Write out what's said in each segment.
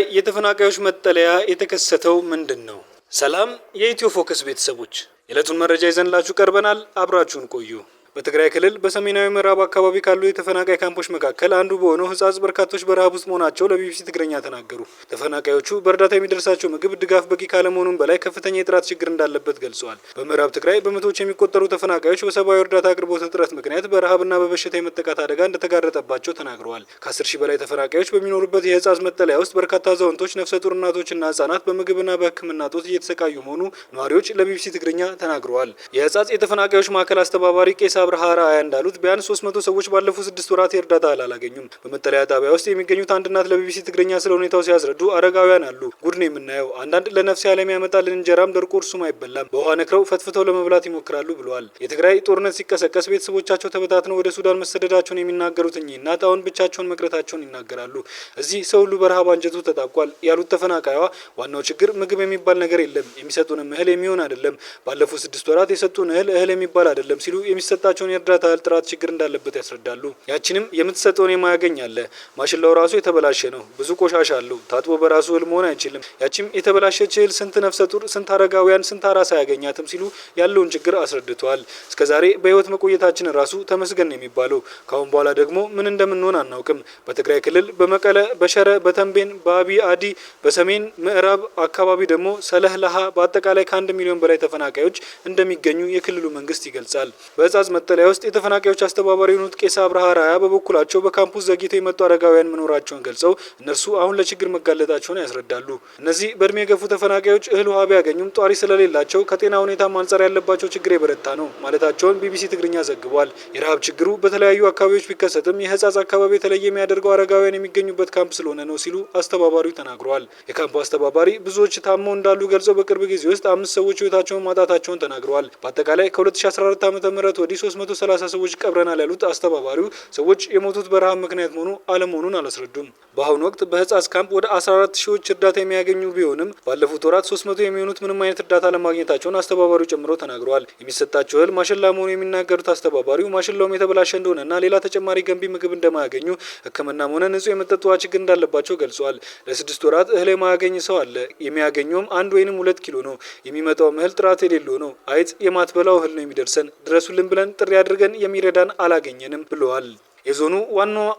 በትግራይ የተፈናቃዮች መጠለያ የተከሰተው ምንድነው? ሰላም የኢትዮ ፎከስ ቤተሰቦች፣ የዕለቱን መረጃ ይዘንላችሁ ቀርበናል። አብራችሁን ቆዩ። በትግራይ ክልል በሰሜናዊ ምዕራብ አካባቢ ካሉ የተፈናቃይ ካምፖች መካከል አንዱ በሆነው ህጻጽ በርካቶች በረሃብ ውስጥ መሆናቸው ለቢቢሲ ትግረኛ ተናገሩ። ተፈናቃዮቹ በእርዳታ የሚደርሳቸው ምግብ ድጋፍ በቂ ካለመሆኑም በላይ ከፍተኛ የጥራት ችግር እንዳለበት ገልጸዋል። በምዕራብ ትግራይ በመቶዎች የሚቆጠሩ ተፈናቃዮች በሰብአዊ እርዳታ አቅርቦት እጥረት ምክንያት በረሃብና በበሽታ የመጠቃት አደጋ እንደተጋረጠባቸው ተናግረዋል። ከ10 ሺህ በላይ ተፈናቃዮች በሚኖሩበት የህጻጽ መጠለያ ውስጥ በርካታ አዛውንቶች፣ ነፍሰ ጡር እናቶችና ህጻናት በምግብና በሕክምና እጦት እየተሰቃዩ መሆኑ ነዋሪዎች ለቢቢሲ ትግረኛ ተናግረዋል። የህጻጽ የተፈናቃዮች ማዕከል አስተባባሪ ቄስ አብርሃ ራያ እንዳሉት ቢያንስ 300 ሰዎች ባለፉት 6 ወራት የእርዳታ አላገኙም። በመጠለያ ጣቢያ ውስጥ የሚገኙት አንድ እናት ለቢቢሲ ትግረኛ ስለ ሁኔታው ሲያስረዱ አረጋውያን አሉ፣ ጉድ ነው የምናየው። አንዳንድ ለነፍስ ያለም ያመጣልን እንጀራም ደርቆ እርሱም አይበላም፣ በውሃ ነክረው ፈትፍተው ለመብላት ይሞክራሉ ብለዋል። የትግራይ ጦርነት ሲቀሰቀስ ቤተሰቦቻቸው ተበታትነው ወደ ሱዳን መሰደዳቸውን የሚናገሩት እኚህ እናት አሁን ብቻቸውን መቅረታቸውን ይናገራሉ። እዚህ ሰው ሁሉ በረሃብ አንጀቱ ተጣቋል ያሉት ተፈናቃይዋ ዋናው ችግር ምግብ የሚባል ነገር የለም፣ የሚሰጡንም እህል የሚሆን አይደለም፣ ባለፉት 6 ወራት የሰጡን እህል የሚባል አይደለም ሲሉ የሚሰጣቸውን የእርዳታ እህል ጥራት ችግር እንዳለበት ያስረዳሉ። ያችንም የምትሰጠውን የማያገኝ አለ። ማሽላው ራሱ የተበላሸ ነው፣ ብዙ ቆሻሻ አለው፣ ታጥቦ በራሱ እህል መሆን አይችልም። ያችም የተበላሸች እህል ስንት ነፍሰ ጡር፣ ስንት አረጋውያን፣ ስንት አራስ አያገኛትም ሲሉ ያለውን ችግር አስረድተዋል። እስከዛሬ በህይወት መቆየታችን ራሱ ተመስገን የሚባለው፣ ካሁን በኋላ ደግሞ ምን እንደምንሆን አናውቅም። በትግራይ ክልል በመቀለ፣ በሸረ፣ በተንቤን፣ በአቢ አዲ፣ በሰሜን ምዕራብ አካባቢ ደግሞ ሰለህለሃ በአጠቃላይ ከ1 ሚሊዮን በላይ ተፈናቃዮች እንደሚገኙ የክልሉ መንግስት ይገልጻል። በህጻጽ መጠለያ ውስጥ የተፈናቃዮች አስተባባሪ የሆኑት ቄስ አብርሃ ራያ በበኩላቸው በካምፑስ ዘግይተው የመጡ አረጋውያን መኖራቸውን ገልጸው እነርሱ አሁን ለችግር መጋለጣቸውን ያስረዳሉ። እነዚህ በእድሜ የገፉ ተፈናቃዮች እህል ውሃ ቢያገኙም ጧሪ ስለሌላቸው ከጤና ሁኔታም አንጻር ያለባቸው ችግር የበረታ ነው ማለታቸውን ቢቢሲ ትግርኛ ዘግቧል። የረሃብ ችግሩ በተለያዩ አካባቢዎች ቢከሰትም የህጻጽ አካባቢ የተለየ የሚያደርገው አረጋውያን የሚገኙበት ካምፕ ስለሆነ ነው ሲሉ አስተባባሪው ተናግረዋል። የካምፑ አስተባባሪ ብዙዎች ታመው እንዳሉ ገልጸው በቅርብ ጊዜ ውስጥ 5 ሰዎች ህይወታቸውን ማጣታቸውን ተናግረዋል። በአጠቃላይ ከ2014 ዓ.ም ወዲህ 330 ሰዎች ቀብረናል ያሉት አስተባባሪው ሰዎች የሞቱት በረሃብ ምክንያት አለመሆኑን አላስረዱም። በአሁኑ ወቅት በህጻጽ ካምፕ ወደ 14 ሺዎች እርዳታ የሚያገኙ ቢሆንም ባለፉት ወራት 300 የሚሆኑት ምንም አይነት እርዳታ ለማግኘታቸውን አስተባባሪው ጨምሮ ተናግረዋል። የሚሰጣቸው እህል ማሽላ መሆኑ የሚናገሩት አስተባባሪው ማሽላውም የተበላሸ እንደሆነና ሌላ ተጨማሪ ገንቢ ምግብ እንደማያገኙ፣ ሕክምናም ሆነ ንጹህ የመጠጥ ውሃ ችግር እንዳለባቸው ገልጸዋል። ለ6 ወራት እህል የማያገኝ ሰው አለ። የሚያገኘውም 1 ወይም 2 ኪሎ ነው። የሚመጣውም እህል ጥራት የሌለው ነው። አይጥ የማትበላው እህል ነው የሚደርሰን። ድረሱልን ብለን ጥሪ አድርገን የሚረዳን አላገኘንም ብለዋል። የዞኑ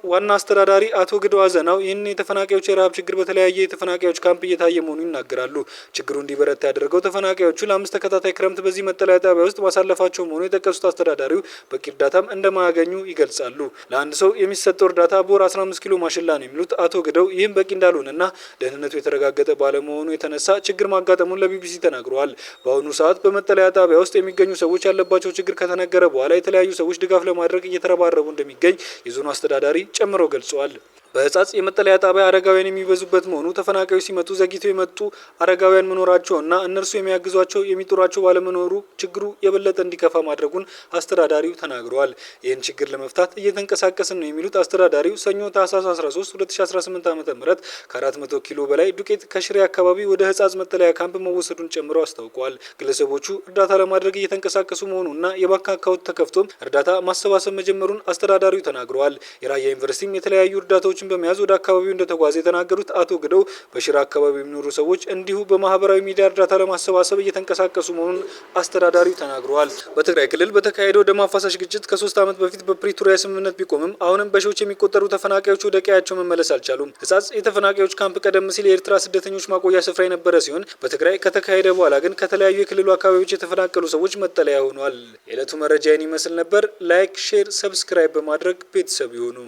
ዋና አስተዳዳሪ አቶ ግደው አዘናው ይህን የተፈናቃዮች የረሃብ ችግር በተለያየ የተፈናቃዮች ካምፕ እየታየ መሆኑን ይናገራሉ። ችግሩ እንዲበረታ ያደረገው ተፈናቃዮቹ ለ5 ተከታታይ ክረምት በዚህ መጠለያ ጣቢያ ውስጥ ማሳለፋቸው መሆኑን የጠቀሱት አስተዳዳሪው በቂ እርዳታም እንደማያገኙ ይገልጻሉ። ለአንድ ሰው የሚሰጠው እርዳታ በወር 15 ኪሎ ማሽላ ነው የሚሉት አቶ ግደው ይህም በቂ እንዳልሆነና ደህንነቱ የተረጋገጠ ባለመሆኑ የተነሳ ችግር ማጋጠሙን ለቢቢሲ ተናግረዋል። በአሁኑ ሰዓት በመጠለያ ጣቢያ ውስጥ የሚገኙ ሰዎች ያለባቸው ችግር ከተነገረ በኋላ የተለያዩ ሰዎች ድጋፍ ለማድረግ እየተረባረቡ እንደሚገኝ የዞኑ አስተዳዳሪ ጨምረው ገልጸዋል። በህጻጽ የመጠለያ ጣቢያ አረጋውያን የሚበዙበት መሆኑ ተፈናቃዮች ሲመጡ ዘግይተው የመጡ አረጋውያን መኖራቸውና እነርሱ የሚያግዟቸው የሚጦራቸው ባለመኖሩ ችግሩ የበለጠ እንዲከፋ ማድረጉን አስተዳዳሪው ተናግረዋል። ይህን ችግር ለመፍታት እየተንቀሳቀስን ነው የሚሉት አስተዳዳሪው ሰኞ ታህሳስ 13 2018 ዓ.ም ከ400 ኪሎ በላይ ዱቄት ከሽሬ አካባቢ ወደ ህጻጽ መጠለያ ካምፕ መወሰዱን ጨምረው አስታውቀዋል። ግለሰቦቹ እርዳታ ለማድረግ እየተንቀሳቀሱ መሆኑና የባንክ አካውንት ተከፍቶም እርዳታ ማሰባሰብ መጀመሩን አስተዳዳሪው ተናግረዋል። የራያ ዩኒቨርሲቲም የተለያዩ እርዳታዎች በመያዝ ወደ አካባቢው እንደተጓዘ የተናገሩት አቶ ግደው በሽራ አካባቢ የሚኖሩ ሰዎች እንዲሁ በማህበራዊ ሚዲያ እርዳታ ለማሰባሰብ እየተንቀሳቀሱ መሆኑን አስተዳዳሪው ተናግረዋል። በትግራይ ክልል በተካሄደው ደም አፋሳሽ ግጭት ከ3 ዓመት በፊት በፕሪቶሪያ ስምምነት ቢቆምም አሁንም በሺዎች የሚቆጠሩ ተፈናቃዮች ወደ ቀያቸው መመለስ አልቻሉም። ህጻጽ የተፈናቃዮች ካምፕ ቀደም ሲል የኤርትራ ስደተኞች ማቆያ ስፍራ የነበረ ሲሆን በትግራይ ከተካሄደ በኋላ ግን ከተለያዩ የክልሉ አካባቢዎች የተፈናቀሉ ሰዎች መጠለያ ሆኗል። የዕለቱ መረጃ ይመስል ነበር። ላይክ፣ ሼር፣ ሰብስክራይብ በማድረግ ቤተሰብ ይሁኑ።